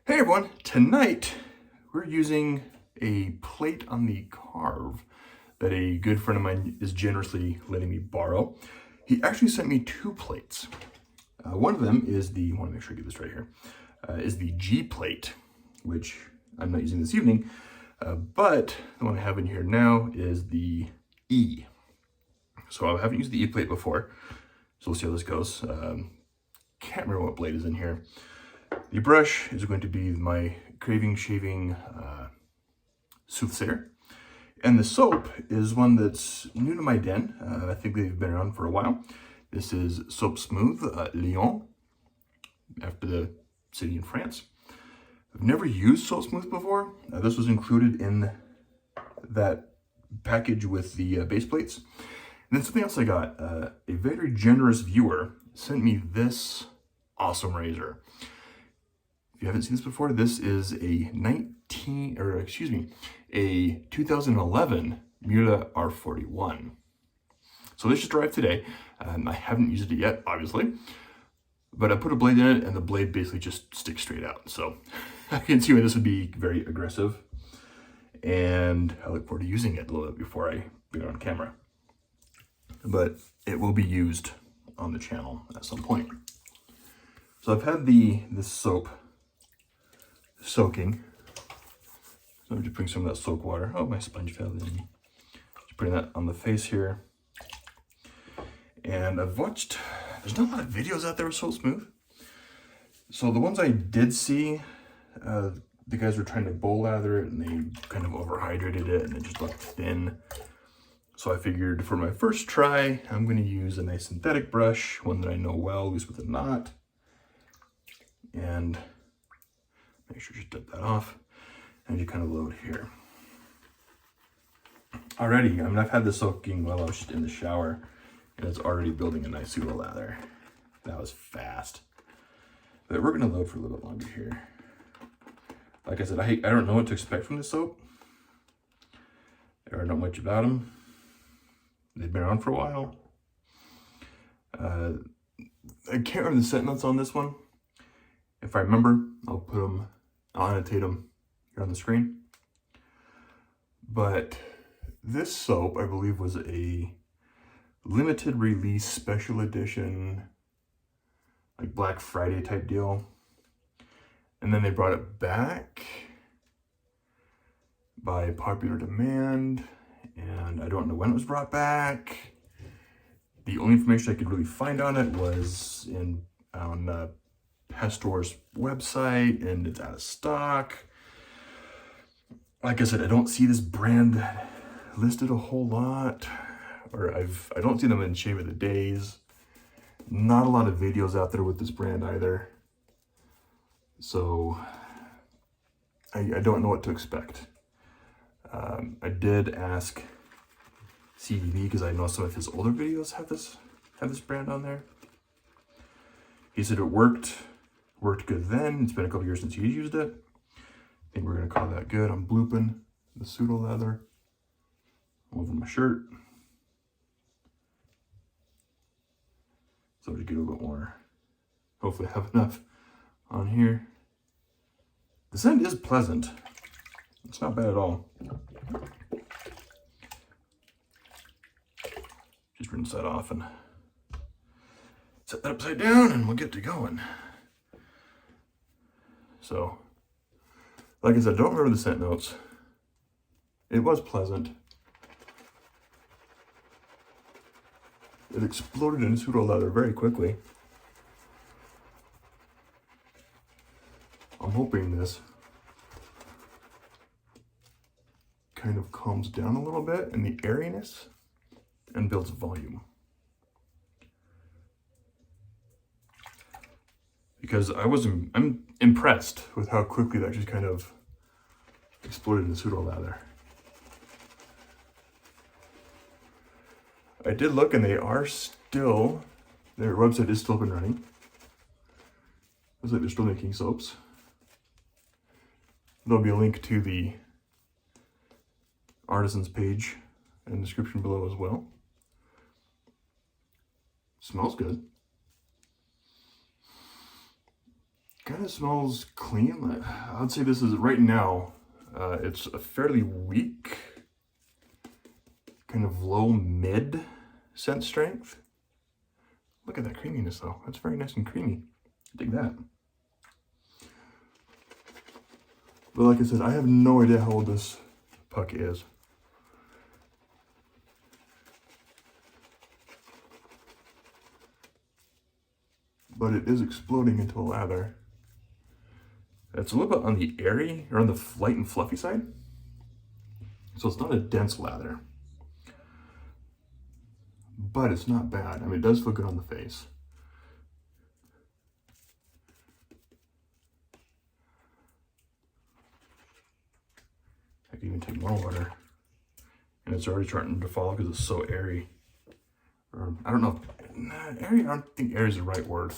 Hey everyone, tonight we're using a plate on the Karve that a good friend of mine is generously letting me borrow. He actually sent me two plates. One of them is I want to make sure I get this right here, is the G plate, which I'm not using this evening, but the one I have in here now is the E. So I haven't used the E plate before, so we'll see how this goes. Can't remember what blade is in here. The brush is going to be my Karve shaving soothsayer. And the soap is one that's new to my den. I think they've been around for a while. This is Soap Smooth, Lyon, after the city in France. I've never used Soap Smooth before. This was included in that package with the base plates. And then something else I got, a very generous viewer sent me this awesome razor. If you haven't seen this before, this is a 2011 Mueller R41. So this just arrived today. I haven't used it yet, obviously, but I put a blade in it and the blade basically just sticks straight out. So I can see why this would be very aggressive. And I look forward to using it a little bit before I bring it on camera. But it will be used on the channel at some point. So I've had this soap soaking. So I'm just putting some of that soak water. Oh, my sponge fell in. Just putting that on the face here. And I've watched, there's not a lot of videos out there with Soap Smooth. So the ones I did see, the guys were trying to bowl lather it and they kind of overhydrated it and it just looked thin. So I figured for my first try, I'm going to use a nice synthetic brush, one that I know well, at least with a knot. And make sure you just dip that off and you kind of load here. Already, I've had this soaking while I was just in the shower and it's already building a nice pseudo lather. That was fast. But we're going to load for a little bit longer here. Like I said, I don't know what to expect from this soap. I don't know much about them. They've been around for a while. I can't remember the scent notes on this one. If I remember, I'll annotate them here on the screen. But this soap, I believe, was a limited release special edition, like Black Friday type deal. And then they brought it back by popular demand. And I don't know when it was brought back. The only information I could really find on it was on Pastor's website, and it's out of stock. Like I said, I don't see this brand listed a whole lot, or I don't see them in Shave of the Days. Not a lot of videos out there with this brand either. So I don't know what to expect. I did ask CDV because I know some of his older videos have this brand on there. He said it worked good then. It's been a couple years since he's used it. I think we're gonna call that good. I'm blooping the pseudo leather over my shirt. So to get a little bit more, hopefully I have enough on here. The scent is pleasant. It's not bad at all. Just rinse that off and set that upside down and we'll get to going. So, like I said, I don't remember the scent notes. It was pleasant. It exploded in pseudo leather very quickly. I'm hoping this kind of calms down a little bit in the airiness and builds volume. Because I'm impressed with how quickly that just kind of exploded in the pseudo lather. I did look and their website is still up and running. Looks like they're still making soaps. There'll be a link to the artisans page in the description below as well. Smells good. Kind of smells clean. I'd say this is, right now, it's a fairly weak, kind of low mid scent strength. Look at that creaminess though. That's very nice and creamy. I dig that. But like I said, I have no idea how old this puck is. But it is exploding into a lather. It's a little bit on the airy, or on the light and fluffy side. So it's not a dense lather. But it's not bad. I mean, it does feel good on the face. I can even take more water. And it's already starting to fall because it's so airy. I don't know. Airy, I don't think airy is the right word.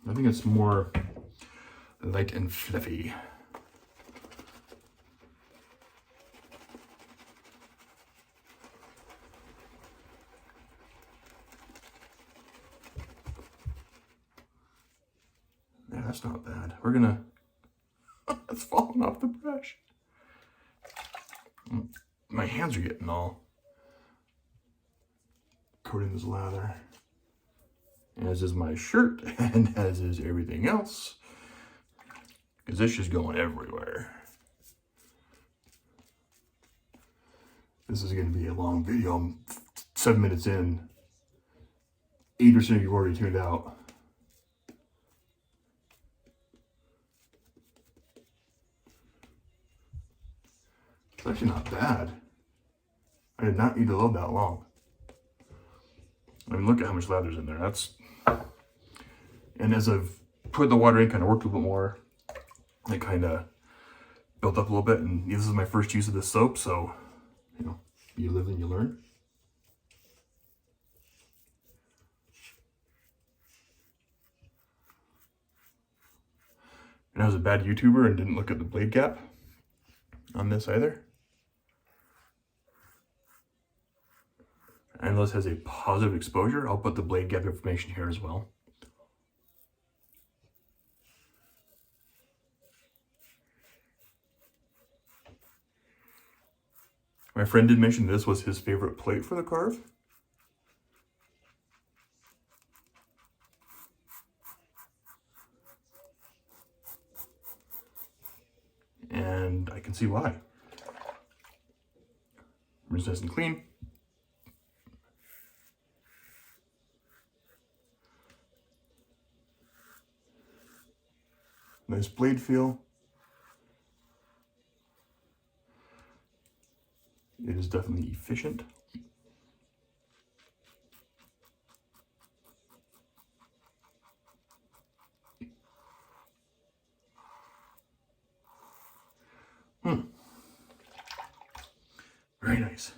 I think it's more light and fluffy. Yeah, that's not bad. We're gonna, it's falling off the brush. My hands are getting all coated in this lather. As is my shirt, and as is everything else. Because this is going everywhere. This is going to be a long video. I'm 7 minutes in. 80% of you already tuned out. It's actually not bad. I did not need to load that long. I mean, look at how much lather's in there. That's, and as I've put the water in, kind of worked a little bit more, it kind of built up a little bit. And this is my first use of this soap, so, you know, you live and you learn. And I was a bad YouTuber and didn't look at the blade gap on this either. And this has a positive exposure. I'll put the blade gap information here as well. My friend did mention this was his favorite plate for the Karve. And I can see why. It's nice and clean. Nice blade feel. It is definitely efficient. Very nice.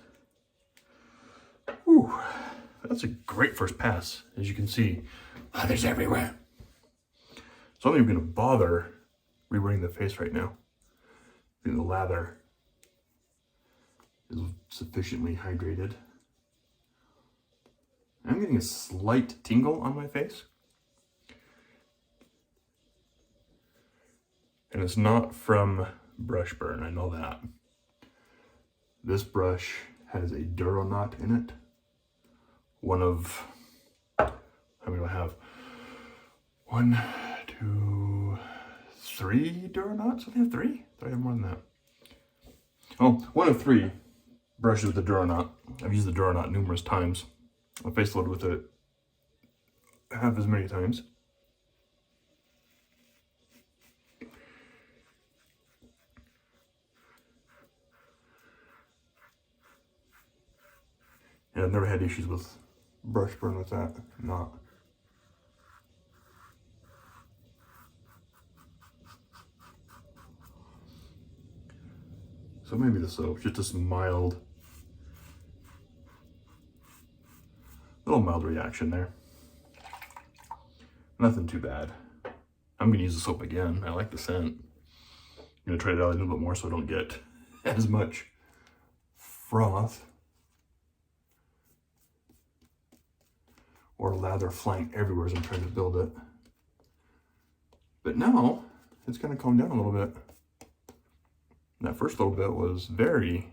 Whew. That's a great first pass. As you can see, lathers everywhere. So I'm not even going to bother reburning the face right now. I think the lather is sufficiently hydrated. I'm getting a slight tingle on my face. And it's not from brush burn, I know that. This brush has a Duro knot in it. One of, how many do I have? 1, 2, 3 Duro knots? I think I have 3? I have more than that. Oh, 1 of 3 brushes with the Duro knot. I've used the Duro knot numerous times. I face loaded with it half as many times. And I've never had issues with brush burn with that knot. So maybe the soap, just this mild, little mild reaction there. Nothing too bad. I'm gonna use the soap again. I like the scent. I'm gonna try it out a little bit more so I don't get as much froth or lather flying everywhere as I'm trying to build it. But now it's kind of calmed down a little bit. And that first little bit was very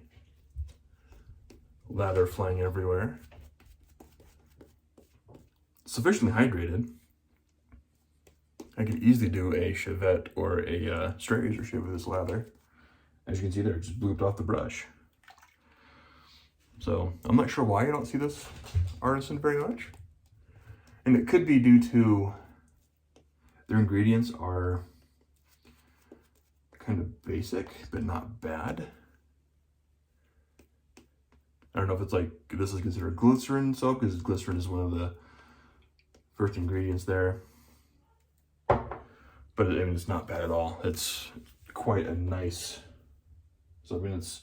lather flying everywhere. Sufficiently hydrated. I could easily do a shavette or a straight razor shave with this lather. As you can see there, it just blooped off the brush. So I'm not sure why I don't see this artisan very much. And it could be due to their ingredients are kind of basic, but not bad. I don't know if it's like, this is considered glycerin soap, because glycerin is one of the first ingredients there. But I mean, it's not bad at all. It's quite a nice, so I mean, it's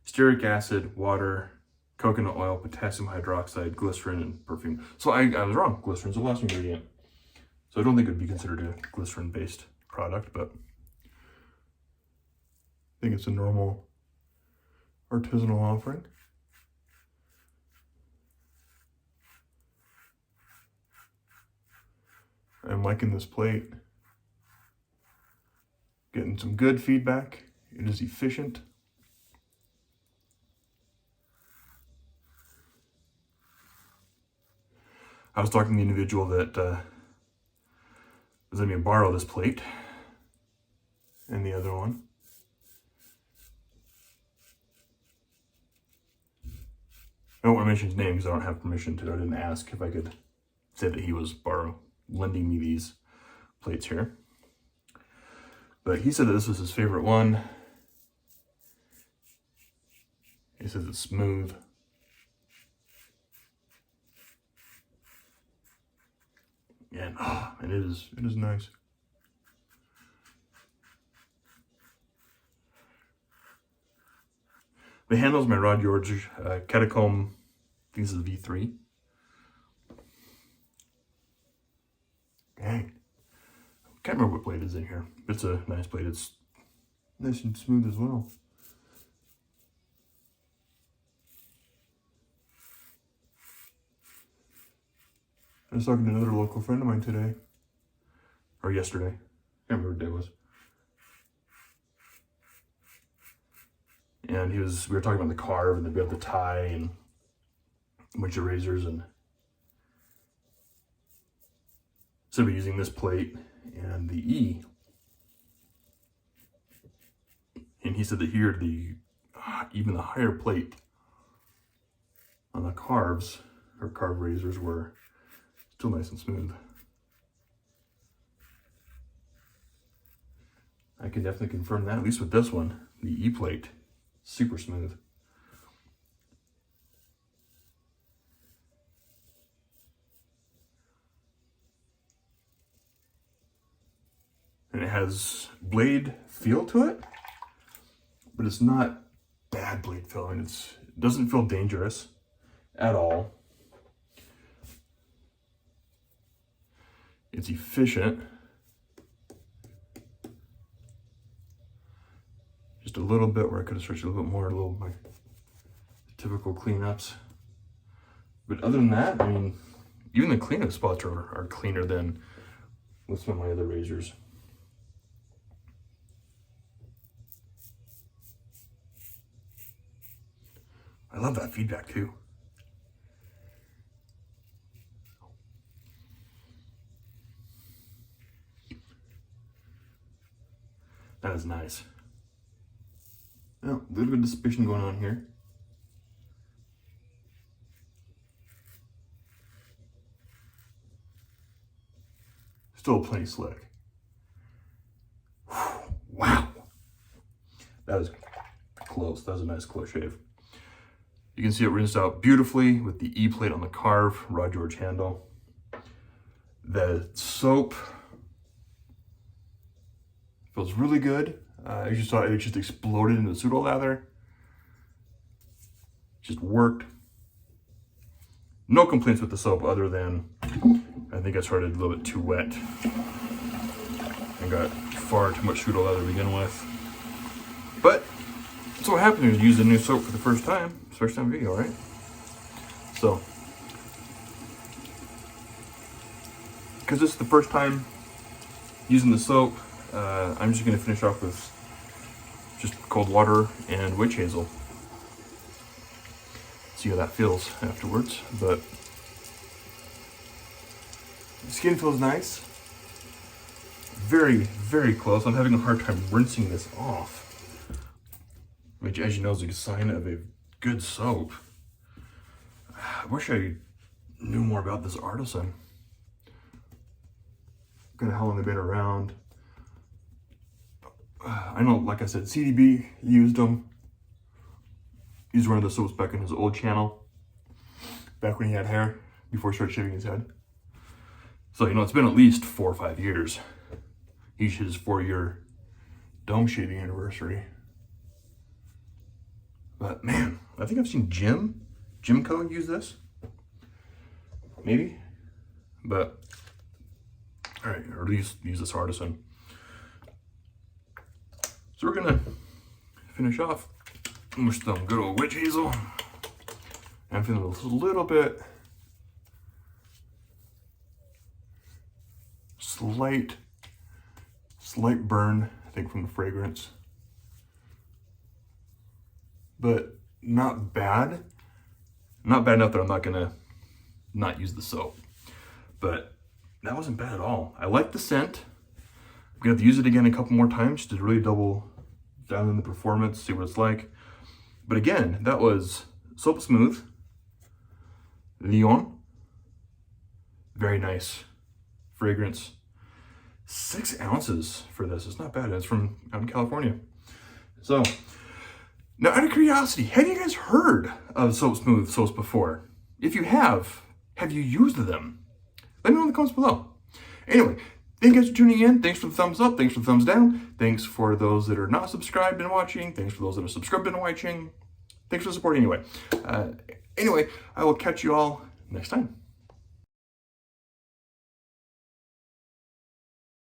stearic acid, water, coconut oil, potassium hydroxide, glycerin, and perfume. So I was wrong. Glycerin's the last ingredient. So I don't think it would be considered a glycerin-based product, but I think it's a normal artisanal offering. I'm liking this plate. Getting some good feedback. It is efficient. I was talking to the individual that was letting me borrow this plate and the other one. I don't want to mention his name because I don't have permission to. I didn't ask if I could say that he was lending me these plates here. But he said that this was his favorite one. He says it's smooth. And it is nice. The handle is my Rod George Catacomb. I think this is V3. Dang. Can't remember what blade is in here. It's a nice blade. It's nice and smooth as well. I was talking to another local friend of mine today, or yesterday. I can't remember what day it was. And we were talking about the Karve and the bit of the tie and a bunch of razors, and so we're using this plate and the E. And he said that here even the higher plate on the Karves or Karve razors were still nice and smooth. I can definitely confirm that, at least with this one, the E plate, super smooth. And it has blade feel to it, but it's not bad blade feel. And it doesn't feel dangerous at all. It's efficient. Just a little bit where I could have stretched a little bit more, my typical cleanups. But other than that, I mean, even the cleanup spots are cleaner than with some of my other razors. I love that feedback too. That is nice. Now, a little bit of suspicion going on here. Still plenty slick. Wow. That was close. That was a nice close shave. You can see it rinsed out beautifully with the E plate on the Karve Rod George handle. The soap feels really good. As you saw, it just exploded into the pseudo lather. Just worked. No complaints with the soap other than I think I started a little bit too wet and got far too much pseudo lather to begin with. But that's what happens when you use a new soap for the first time. First time video, right? So, because this is the first time Using the soap, I'm just gonna finish off with just cold water and witch hazel. See how that feels afterwards, but the skin feels nice. Very, very close. I'm having a hard time rinsing this off, which, as you know, is a sign of a good soap. I wish I knew more about this artisan. Kind of how long they've been around. I know, like I said, CDB used them. He used one of the soaps back in his old channel, back when he had hair, before he started shaving his head. So, you know, it's been at least 4 or 5 years. Each his 4-year dome shaving anniversary. But man, I think I've seen Jimco use this. Maybe. But, all right, or at least use this artisan. So we're gonna finish off with some good old witch hazel. I'm feeling a little bit slight burn, I think, from the fragrance, but not bad. Not bad enough that I'm not gonna not use the soap, but that wasn't bad at all. I like the scent. I'm gonna have to use it again a couple more times to really double down in the performance, see what it's like. But again, that was Soap Smooth, Lyon. Very nice fragrance. 6 ounces for this. It's not bad. It's from out in California. So, now out of curiosity, have you guys heard of Soap Smooth soaps before? If you have you used them? Let me know in the comments below. Anyway, thank you guys for tuning in. Thanks for the thumbs up. Thanks for the thumbs down. Thanks for those that are not subscribed and watching. Thanks for those that are subscribed and watching. Thanks for the support anyway. Anyway, I will catch you all next time.